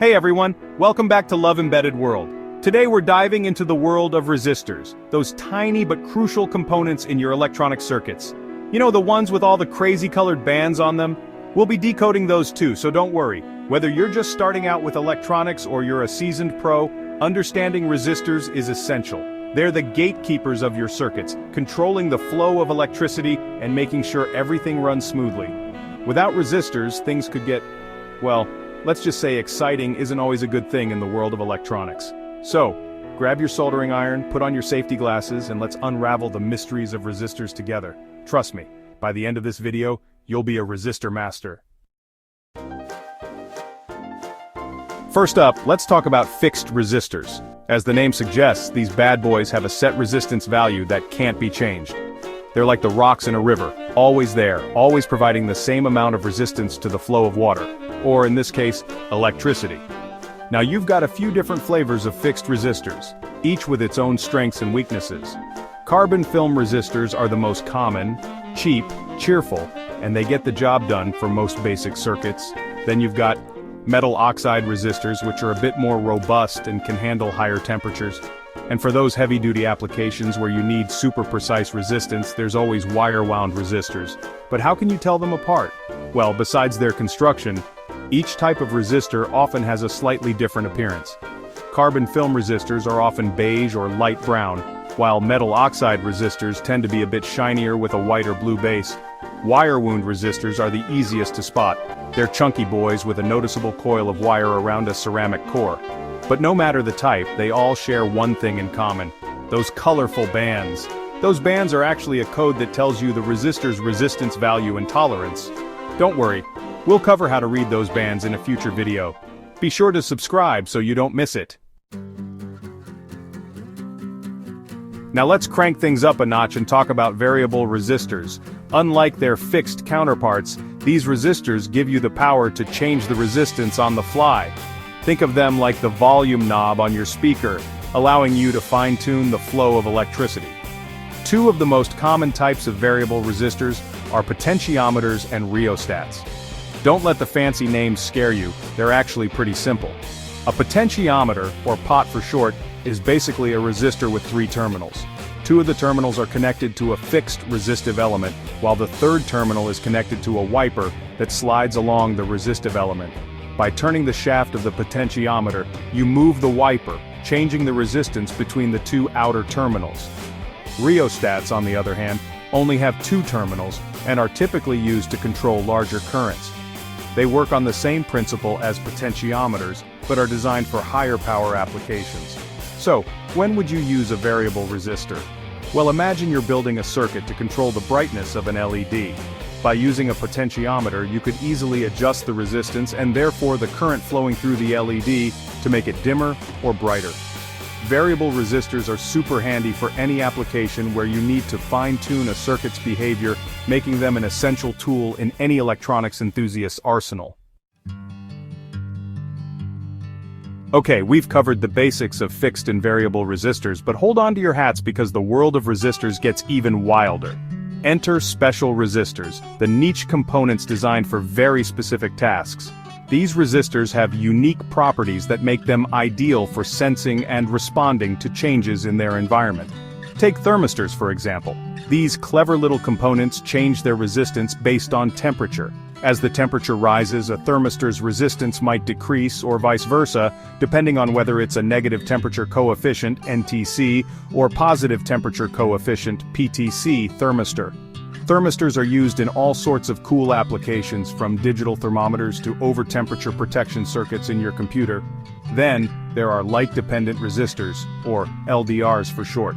Hey everyone, welcome back to Love Embedded World. Today we're diving into the world of resistors, those tiny but crucial components in your electronic circuits. You know, the ones with all the crazy colored bands on them? We'll be decoding those too, so don't worry. Whether you're just starting out with electronics or you're a seasoned pro, understanding resistors is essential. They're the gatekeepers of your circuits, controlling the flow of electricity and making sure everything runs smoothly. Without resistors, things could get, well, let's just say exciting isn't always a good thing in the world of electronics. So, grab your soldering iron, put on your safety glasses, and let's unravel the mysteries of resistors together. Trust me, by the end of this video, you'll be a resistor master. First up, let's talk about fixed resistors. As the name suggests, these bad boys have a set resistance value that can't be changed. They're like the rocks in a river, always there, always providing the same amount of resistance to the flow of water, or in this case, electricity. Now you've got a few different flavors of fixed resistors, each with its own strengths and weaknesses. Carbon film resistors are the most common, cheap, cheerful, and they get the job done for most basic circuits. Then you've got metal oxide resistors, which are a bit more robust and can handle higher temperatures. And for those heavy-duty applications where you need super precise resistance, there's always wire-wound resistors. But how can you tell them apart? Well, besides their construction, each type of resistor often has a slightly different appearance. Carbon film resistors are often beige or light brown, while metal oxide resistors tend to be a bit shinier with a white or blue base. Wire wound resistors are the easiest to spot. They're chunky boys with a noticeable coil of wire around a ceramic core. But no matter the type, they all share one thing in common: those colorful bands. Those bands are actually a code that tells you the resistor's resistance value and tolerance. Don't worry, we'll cover how to read those bands in a future video. Be sure to subscribe so you don't miss it. Now let's crank things up a notch and talk about variable resistors. Unlike their fixed counterparts, these resistors give you the power to change the resistance on the fly. Think of them like the volume knob on your speaker, allowing you to fine-tune the flow of electricity. Two of the most common types of variable resistors are potentiometers and rheostats. Don't let the fancy names scare you, they're actually pretty simple. A potentiometer, or pot for short, is basically a resistor with three terminals. Two of the terminals are connected to a fixed resistive element, while the third terminal is connected to a wiper that slides along the resistive element. By turning the shaft of the potentiometer, you move the wiper, changing the resistance between the two outer terminals. Rheostats, on the other hand, only have two terminals and are typically used to control larger currents. They work on the same principle as potentiometers, but are designed for higher power applications. So, when would you use a variable resistor? Well, imagine you're building a circuit to control the brightness of an LED. By using a potentiometer, you could easily adjust the resistance and therefore the current flowing through the LED to make it dimmer or brighter. Variable resistors are super handy for any application where you need to fine-tune a circuit's behavior, making them an essential tool in any electronics enthusiast's arsenal. Okay, we've covered the basics of fixed and variable resistors, but hold on to your hats because the world of resistors gets even wilder. Enter special resistors, the niche components designed for very specific tasks. These resistors have unique properties that make them ideal for sensing and responding to changes in their environment. Take thermistors, for example. These clever little components change their resistance based on temperature. As the temperature rises, a thermistor's resistance might decrease or vice versa, depending on whether it's a negative temperature coefficient, NTC, or positive temperature coefficient, PTC, thermistor. Thermistors are used in all sorts of cool applications, from digital thermometers to over-temperature protection circuits in your computer. Then, there are light-dependent resistors, or LDRs for short.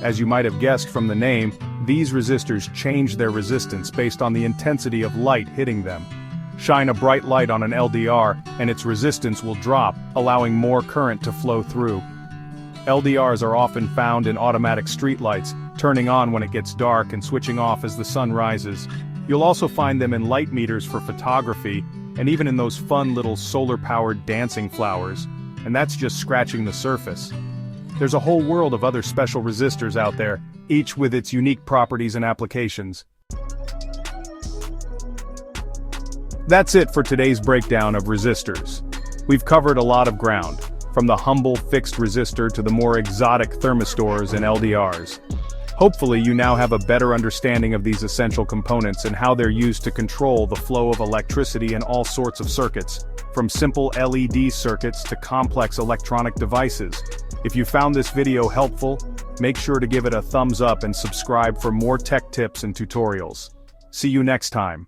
As you might have guessed from the name, these resistors change their resistance based on the intensity of light hitting them. Shine a bright light on an LDR, and its resistance will drop, allowing more current to flow through. LDRs are often found in automatic streetlights, turning on when it gets dark and switching off as the sun rises. You'll also find them in light meters for photography, and even in those fun little solar-powered dancing flowers. And that's just scratching the surface. There's a whole world of other special resistors out there, each with its unique properties and applications. That's it for today's breakdown of resistors. We've covered a lot of ground, from the humble fixed resistor to the more exotic thermistors and LDRs. Hopefully you now have a better understanding of these essential components and how they're used to control the flow of electricity in all sorts of circuits, from simple LED circuits to complex electronic devices. If you found this video helpful, make sure to give it a thumbs up and subscribe for more tech tips and tutorials. See you next time.